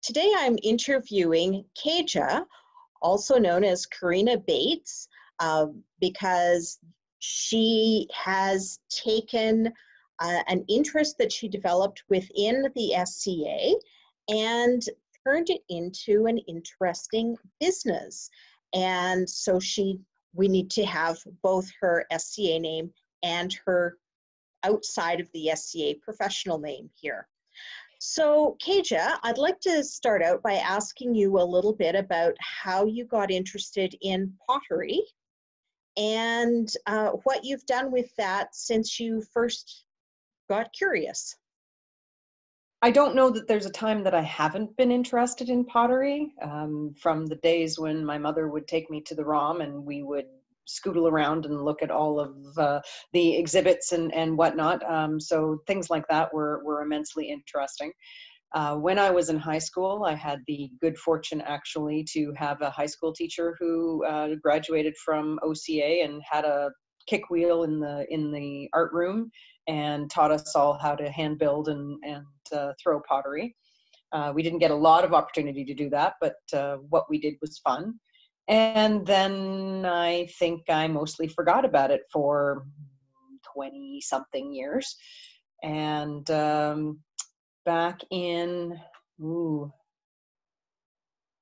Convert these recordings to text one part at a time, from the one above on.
Today I'm interviewing Keja, also known as Karina Bates, because she has taken an interest that she developed within the SCA and turned it into an interesting business. And so we need to have both her SCA name and her outside of the SCA professional name here. So, Keja, I'd like to start out by asking you a little bit about how you got interested in pottery and what you've done with that since you first got curious. I don't know that there's a time that I haven't been interested in pottery. From the days when my mother would take me to the ROM and we would scootle around and look at all of the exhibits and whatnot. So things like that were immensely interesting. When I was in high school, I had the good fortune actually to have a high school teacher who graduated from OCA and had a kick wheel in the art room and taught us all how to hand build and throw pottery. We didn't get a lot of opportunity to do that, but what we did was fun. And then I think I mostly forgot about it for 20-something years. And back in,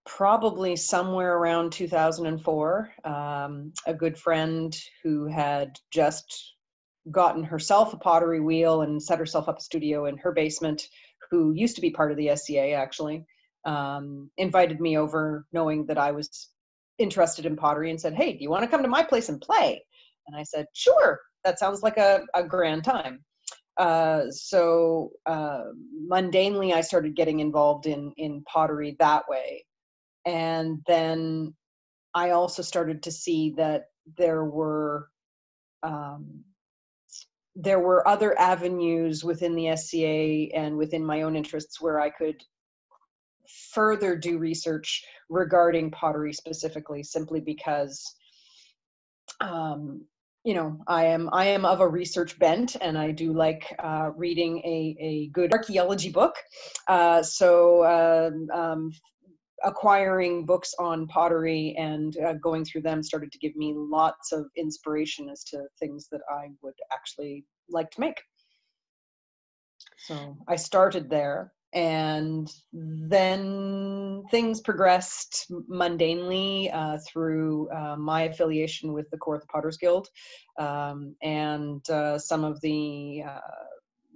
probably somewhere around 2004, a good friend who had just gotten herself a pottery wheel and set herself up a studio in her basement, who used to be part of the SCA actually, invited me over knowing that I was interested in pottery and said, "Hey, do you want to come to my place and play?" And I said, "Sure, that sounds like a grand time." So mundanely, I started getting involved in pottery that way. And then I also started to see that there were other avenues within the SCA and within my own interests where I could further do research regarding pottery specifically, simply because you know, I am of a research bent, and I do like reading a good archaeology book. Acquiring books on pottery and going through them started to give me lots of inspiration as to things that I would actually like to make. So I started there, and then things progressed mundanely through my affiliation with the Kawartha Potters Guild, and some of the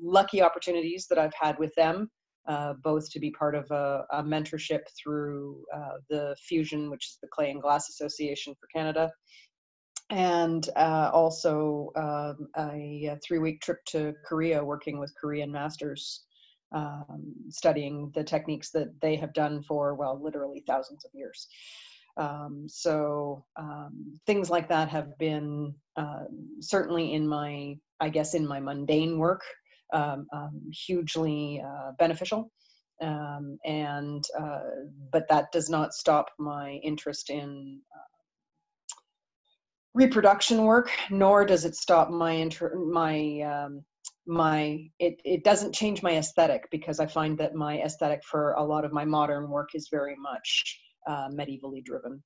lucky opportunities that I've had with them, both to be part of a mentorship through the Fusion, which is the Clay and Glass Association for Canada, and also a 3-week trip to Korea working with Korean masters, studying the techniques that they have done for, well, literally thousands of years. So things like that have been certainly in my mundane work, hugely beneficial. But that does not stop my interest in reproduction work, nor does it stop it doesn't change my aesthetic, because I find that my aesthetic for a lot of my modern work is very much medievally driven.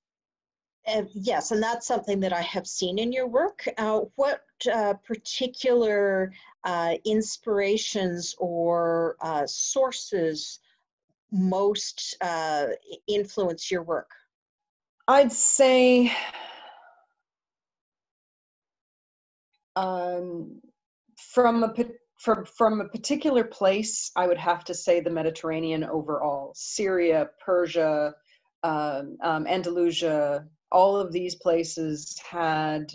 Yes, and that's something that I have seen in your work. What particular inspirations or sources most influence your work? I'd say from a particular place, I would have to say the Mediterranean overall. Syria, Persia, Andalusia, all of these places had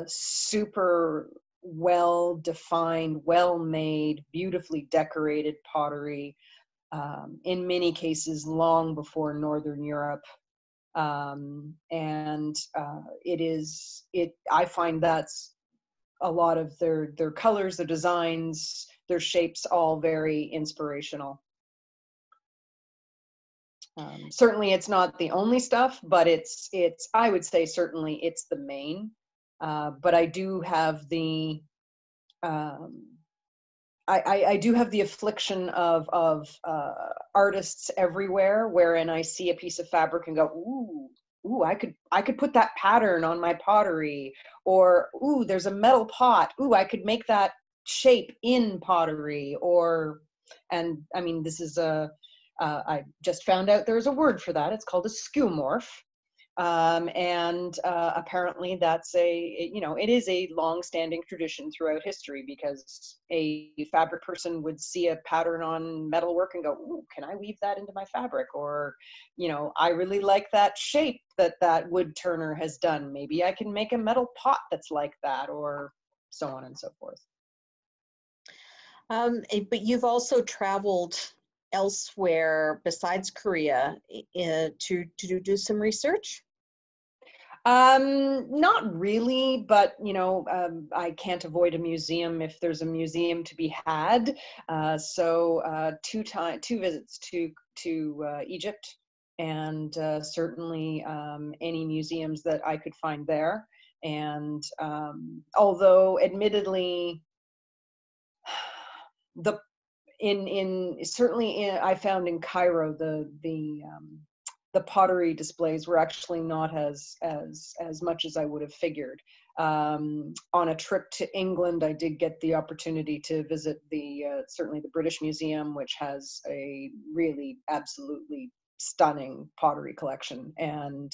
super well-defined, well-made, beautifully decorated pottery, in many cases long before Northern Europe. I find that's a lot of their colors, their designs, their shapes, all very inspirational. Certainly it's not the only stuff, but it's I would say certainly it's the main. But I do have I do have the affliction of artists everywhere, wherein I see a piece of fabric and go, ooh, I could put that pattern on my pottery, or ooh, there's a metal pot. Ooh, I could make that shape in pottery, and I mean, this is I just found out there's a word for that. It's called a skeuomorph. Apparently that's it is a long-standing tradition throughout history, because a fabric person would see a pattern on metalwork and go, ooh, can I weave that into my fabric? Or, I really like that shape that wood turner has done. Maybe I can make a metal pot that's like that, or so on and so forth. But you've also traveled elsewhere besides Korea to do some research? Not really, but I can't avoid a museum if there's a museum to be had. Two visits to Egypt, and certainly any museums that I could find there. And although admittedly, I found in Cairo the pottery displays were actually not as much as I would have figured. On a trip to England, I did get the opportunity to visit certainly the British Museum, which has a really absolutely stunning pottery collection, and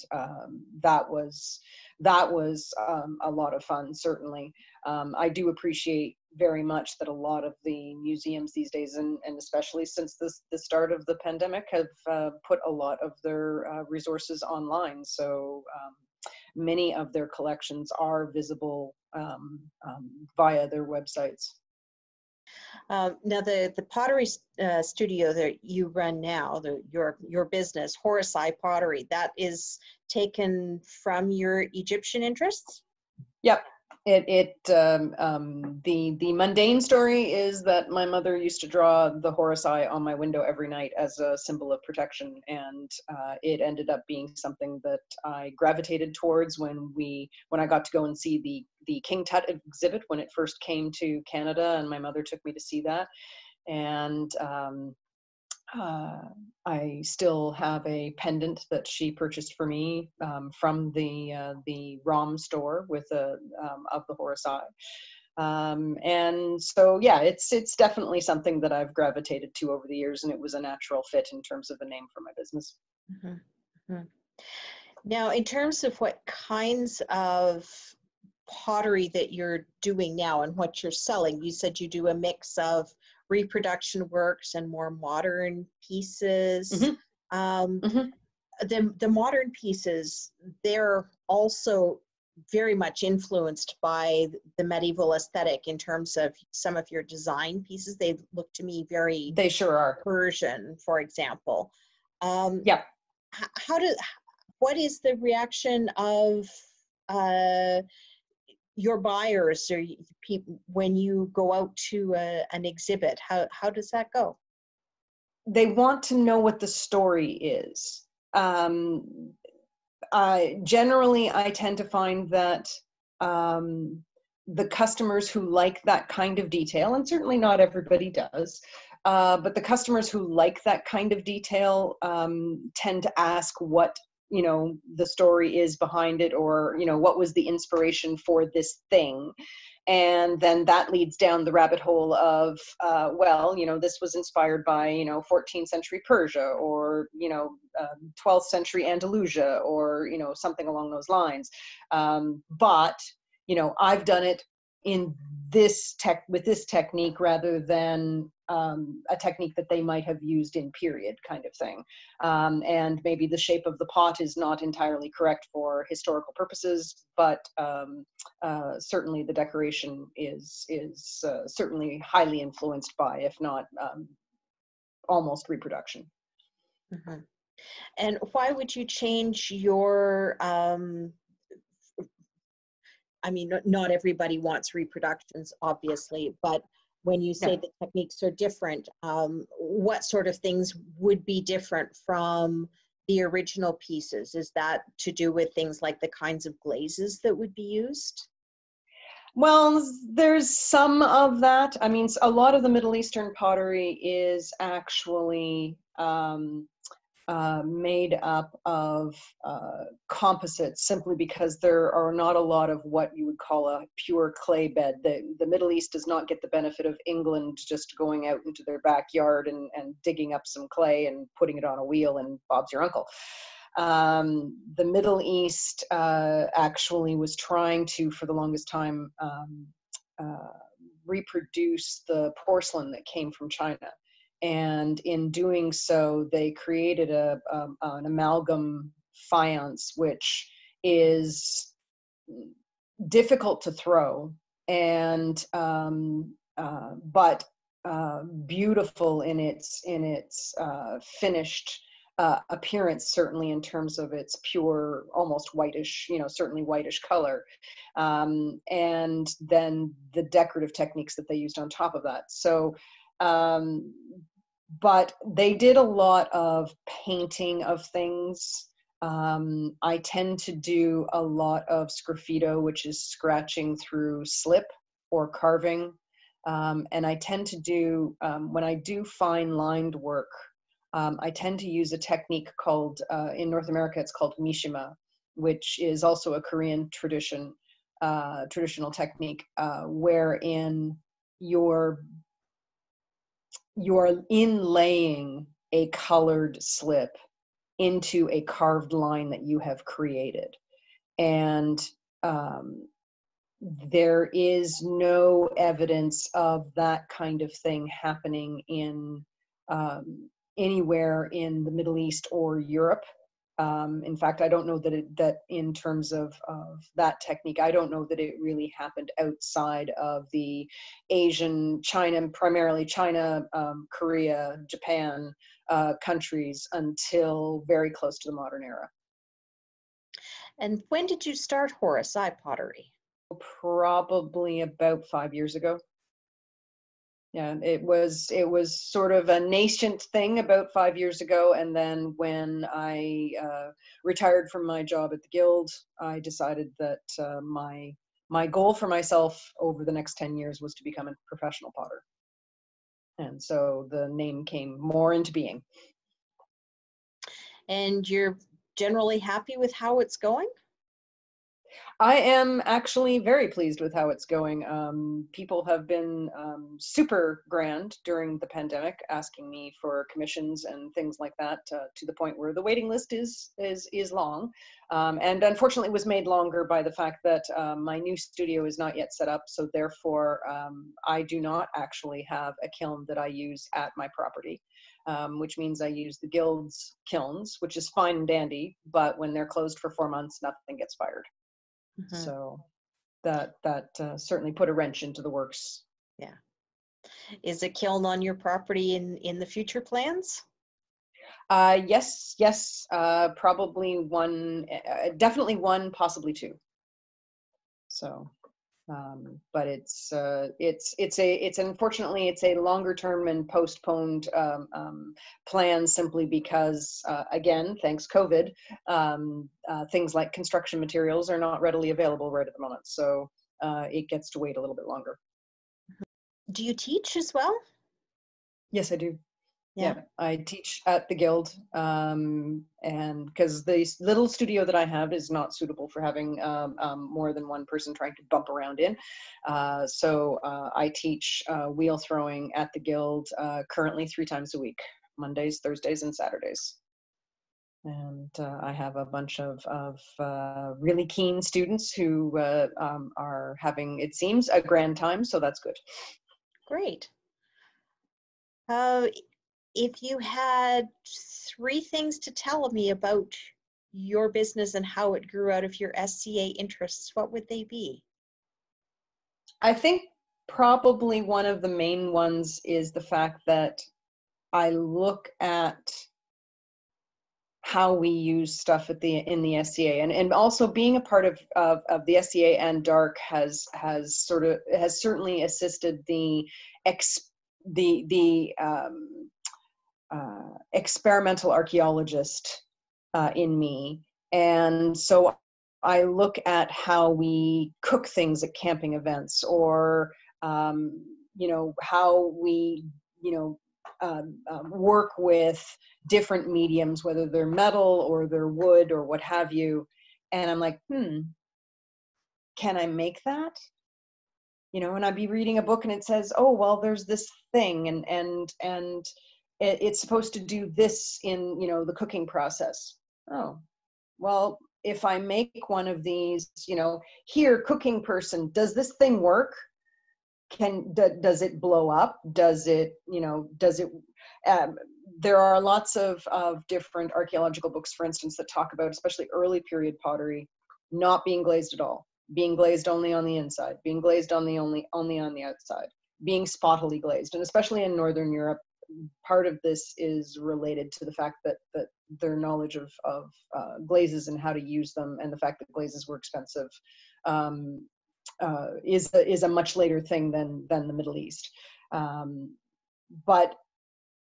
that was a lot of fun. Certainly, I do appreciate very much that a lot of the museums these days, and especially since the start of the pandemic, have put a lot of their resources online. So many of their collections are visible via their websites. Now, the pottery studio that you run now, your business, Horosci Pottery, that is taken from your Egyptian interests? Yep. The mundane story is that my mother used to draw the Horosci on my window every night as a symbol of protection, and it ended up being something that I gravitated towards when I got to go and see the King Tut exhibit when it first came to Canada, and my mother took me to see that. And I still have a pendant that she purchased for me from the ROM store of the Horosci. And so, yeah, it's definitely something that I've gravitated to over the years, and it was a natural fit in terms of a name for my business. Mm-hmm. Mm-hmm. Now, in terms of what kinds of pottery that you're doing now and what you're selling, you said you do a mix of reproduction works and more modern pieces. Mm-hmm. The modern pieces, they're also very much influenced by the medieval aesthetic in terms of some of your design pieces. They look to me very They sure are. Persian, for example. Yeah. What is the reaction of your buyers or people when you go out to an exhibit? How does that go? They want to know what the story is. Generally, I tend to find that the customers who like that kind of detail, and certainly not everybody does, but the customers who like that kind of detail tend to ask what the story is behind it, or what was the inspiration for this thing. And then that leads down the rabbit hole of, this was inspired by, 14th century Persia, or, 12th century Andalusia, or, something along those lines. But, I've done it in with this technique rather than a technique that they might have used in period, kind of thing. And maybe the shape of the pot is not entirely correct for historical purposes, but certainly the decoration is certainly highly influenced by, if not almost reproduction. Mm-hmm. And why would you change your not everybody wants reproductions, obviously, but when you say the techniques are different, what sort of things would be different from the original pieces? Is that to do with things like the kinds of glazes that would be used? Well, there's some of that. I mean, a lot of the Middle Eastern pottery is actually made up of composites, simply because there are not a lot of what you would call a pure clay bed. The Middle East does not get the benefit of England just going out into their backyard and digging up some clay and putting it on a wheel and Bob's your uncle. The Middle East actually was trying to, for the longest time, reproduce the porcelain that came from China. And in doing so, they created an amalgam faience, which is difficult to throw, and but beautiful in its finished appearance, certainly in terms of its pure, almost whitish, certainly whitish color, and then the decorative techniques that they used on top of that. So but they did a lot of painting of things. I tend to do a lot of sgraffito, which is scratching through slip or carving. And I tend to do, when I do fine lined work, I tend to use a technique called, in North America, it's called mishima, which is also a Korean traditional technique, wherein you're inlaying a colored slip into a carved line that you have created. And there is no evidence of that kind of thing happening in anywhere in the Middle East or Europe. In fact, I don't know that in terms of that technique, I don't know that it really happened outside of the Asian, China, primarily China, Korea, Japan countries until very close to the modern era. And when did you start Horosci pottery? Probably about 5 years ago. Yeah, it was sort of a nascent thing about 5 years ago, and then when I retired from my job at the Guild, I decided that my goal for myself over the next 10 years was to become a professional potter, and so the name came more into being. And you're generally happy with how it's going? I am actually very pleased with how it's going. People have been super grand during the pandemic, asking me for commissions and things like that, to the point where the waiting list is long, and unfortunately was made longer by the fact that my new studio is not yet set up. So therefore, I do not actually have a kiln that I use at my property. Which means I use the Guild's kilns, which is fine and dandy, but when they're closed for 4 months, nothing gets fired. Mm-hmm. So that certainly put a wrench into the works. Yeah. Is a kiln on your property in the future plans? Yes. Probably one, definitely one, possibly two. So, but it's unfortunately it's a longer term and postponed plan, simply because again, thanks COVID, things like construction materials are not readily available right at the moment, so it gets to wait a little bit longer. Do you teach as well? Yes, I do. Yeah, I teach at the Guild, and because the little studio that I have is not suitable for having more than one person trying to bump around in. So I teach wheel throwing at the Guild currently 3 times a week, Mondays, Thursdays, and Saturdays. And I have a bunch of really keen students who are having, it seems, a grand time, so that's good. Great. If you had 3 things to tell me about your business and how it grew out of your SCA interests, what would they be? I think probably one of the main ones is the fact that I look at how we use stuff in the SCA, and also being a part of the SCA and DARC has certainly assisted the experimental archaeologist in me. And so I look at how we cook things at camping events, or how we work with different mediums, whether they're metal or they're wood or what have you, and I'm like, can I make that? And I'd be reading a book and it says, oh, well, there's this thing, and it's supposed to do this in, the cooking process. Oh, well, if I make one of these, here, cooking person, does this thing work? Does it blow up? Does it, there are lots of different archaeological books, for instance, that talk about, especially early period pottery, not being glazed at all, being glazed only on the inside, being glazed only on the outside, being spottily glazed. And especially in Northern Europe, part of this is related to the fact that their knowledge of glazes and how to use them, and the fact that glazes were expensive, is a much later thing than the Middle East. But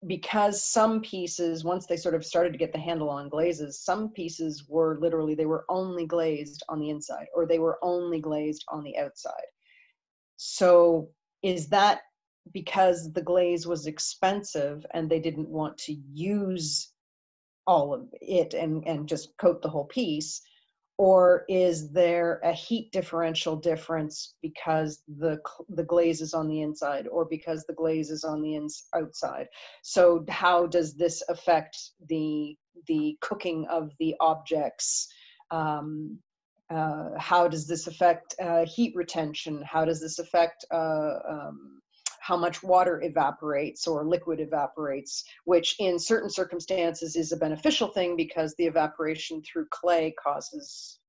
because some pieces, once they sort of started to get the handle on glazes, some pieces were literally, they were only glazed on the inside, or they were only glazed on the outside. So is that because the glaze was expensive and they didn't want to use all of it and just coat the whole piece? Or is there a heat differential difference because the glaze is on the inside, or because the glaze is on the outside? So how does this affect the cooking of the objects? How does this affect heat retention? How does this affect how much water evaporates or liquid evaporates, which in certain circumstances is a beneficial thing because the evaporation through clay causes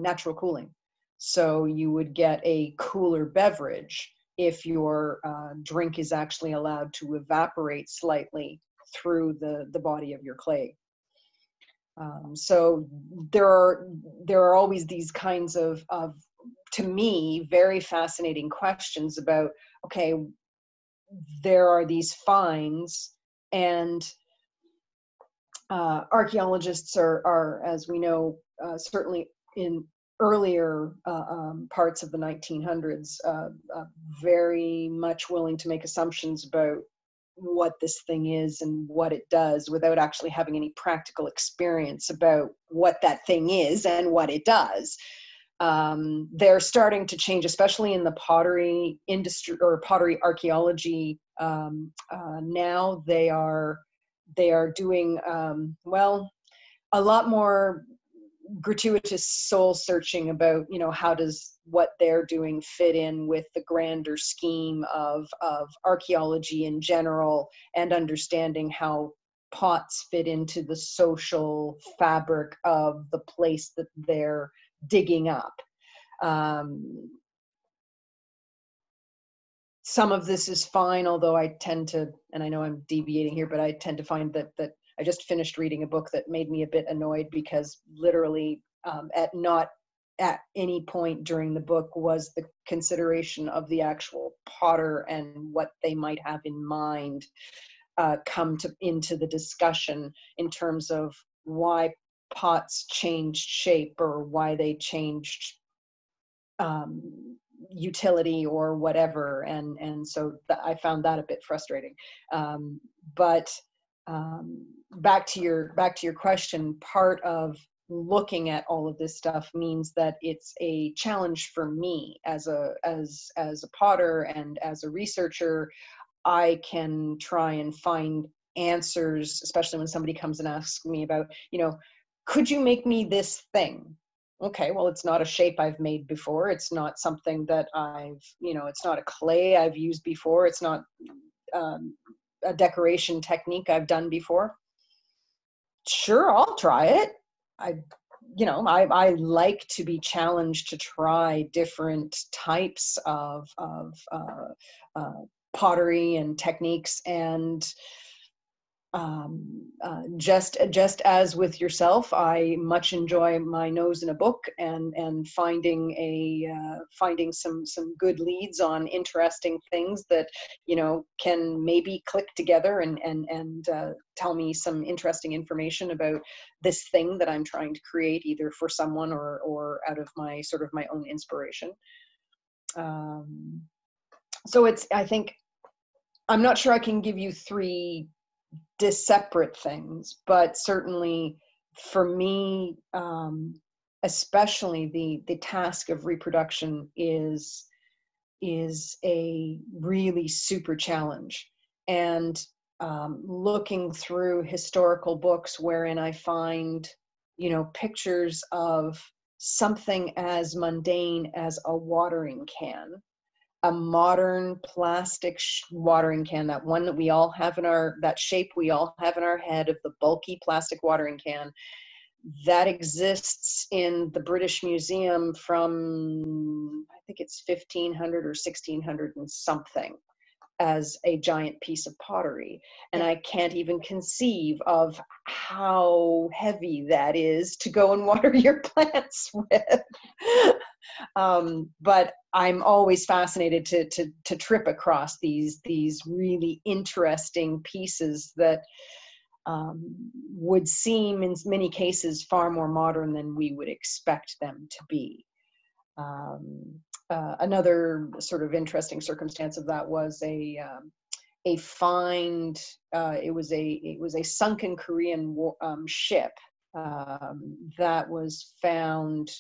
natural cooling. So you would get a cooler beverage if your drink is actually allowed to evaporate slightly through the body of your clay. So there are always these kinds of, to me, very fascinating questions about, okay, there are these finds, and archaeologists are, as we know, certainly in earlier parts of the 1900s, very much willing to make assumptions about what this thing is and what it does without actually having any practical experience about what that thing is and what it does. They're starting to change, especially in the pottery industry or pottery archaeology. Now they are doing, well, a lot more gratuitous soul searching about, how does what they're doing fit in with the grander scheme of archaeology in general, and understanding how pots fit into the social fabric of the place that they're digging up. Some of this is fine, although I tend to, and I know I'm deviating here, but I tend to find that I just finished reading a book that made me a bit annoyed, because literally not at any point during the book was the consideration of the actual potter and what they might have in mind come into the discussion in terms of why pots changed shape, or why they changed utility or whatever, and so I found that a bit frustrating. But back to your question, part of looking at all of this stuff means that it's a challenge for me as a potter and as a researcher. I can try and find answers, especially when somebody comes and asks me about, could you make me this thing? Okay, well, it's not a shape I've made before. It's not something that it's not a clay I've used before. It's not a decoration technique I've done before. Sure, I'll try it. I like to be challenged to try different types of pottery and techniques, and just as with yourself, I much enjoy my nose in a book and finding some good leads on interesting things that, you know, can maybe click together and tell me some interesting information about this thing that I'm trying to create, either for someone or out of my sort of my own inspiration. So I think I'm not sure I can give you three separate things, but certainly for me, especially the task of reproduction is a really super challenge. And looking through historical books wherein I find, you know, pictures of something as mundane as a watering can, a modern plastic watering can, that one that we all have in that shape we all have in our head of the bulky plastic watering can, that exists in the British Museum from, I think it's 1500 or 1600 and something, as a giant piece of pottery. And I can't even conceive of how heavy that is to go and water your plants with. But I'm always fascinated to trip across these really interesting pieces that would seem in many cases far more modern than we would expect them to be. Another sort of interesting circumstance of that was a find. It was a sunken Korean ship that was found.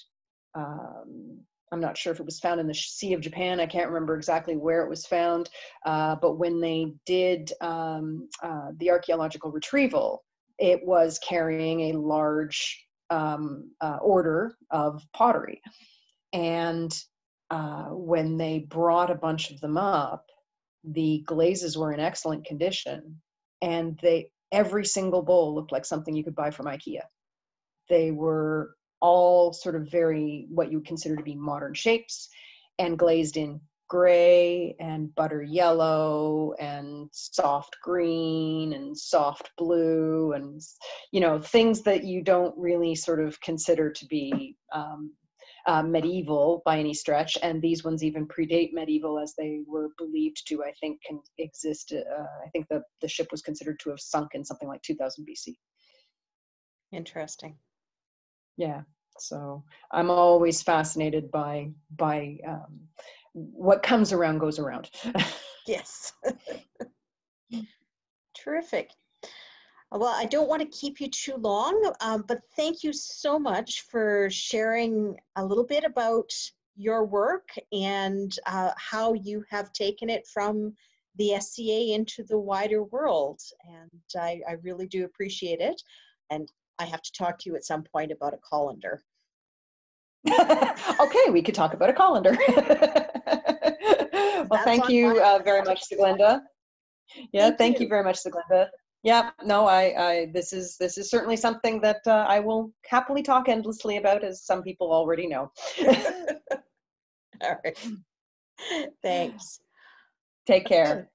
I'm not sure if it was found in the Sea of Japan. I can't remember exactly where it was found. But when they did the archaeological retrieval, it was carrying a large order of pottery. And when they brought a bunch of them up, the glazes were in excellent condition, and every single bowl looked like something you could buy from IKEA. They were all sort of very, what you would consider to be modern shapes, and glazed in gray and butter yellow and soft green and soft blue, and, you know, things that you don't really sort of consider to be medieval by any stretch. And these ones even predate medieval, as they were believed to, I think, can exist. I think the ship was considered to have sunk in something like 2000 BC. Interesting. Yeah, so I'm always fascinated by what comes around goes around. Yes. Terrific. Well, I don't want to keep you too long, but thank you so much for sharing a little bit about your work and how you have taken it from the SCA into the wider world. And I really do appreciate it. And I have to talk to you at some point about a colander. Okay, we could talk about a colander. Well, thank you very much, Siglenda. Yeah, thank you very much, Siglenda. Yeah, no, this is certainly something that I will happily talk endlessly about, as some people already know. All right. Thanks. Take care.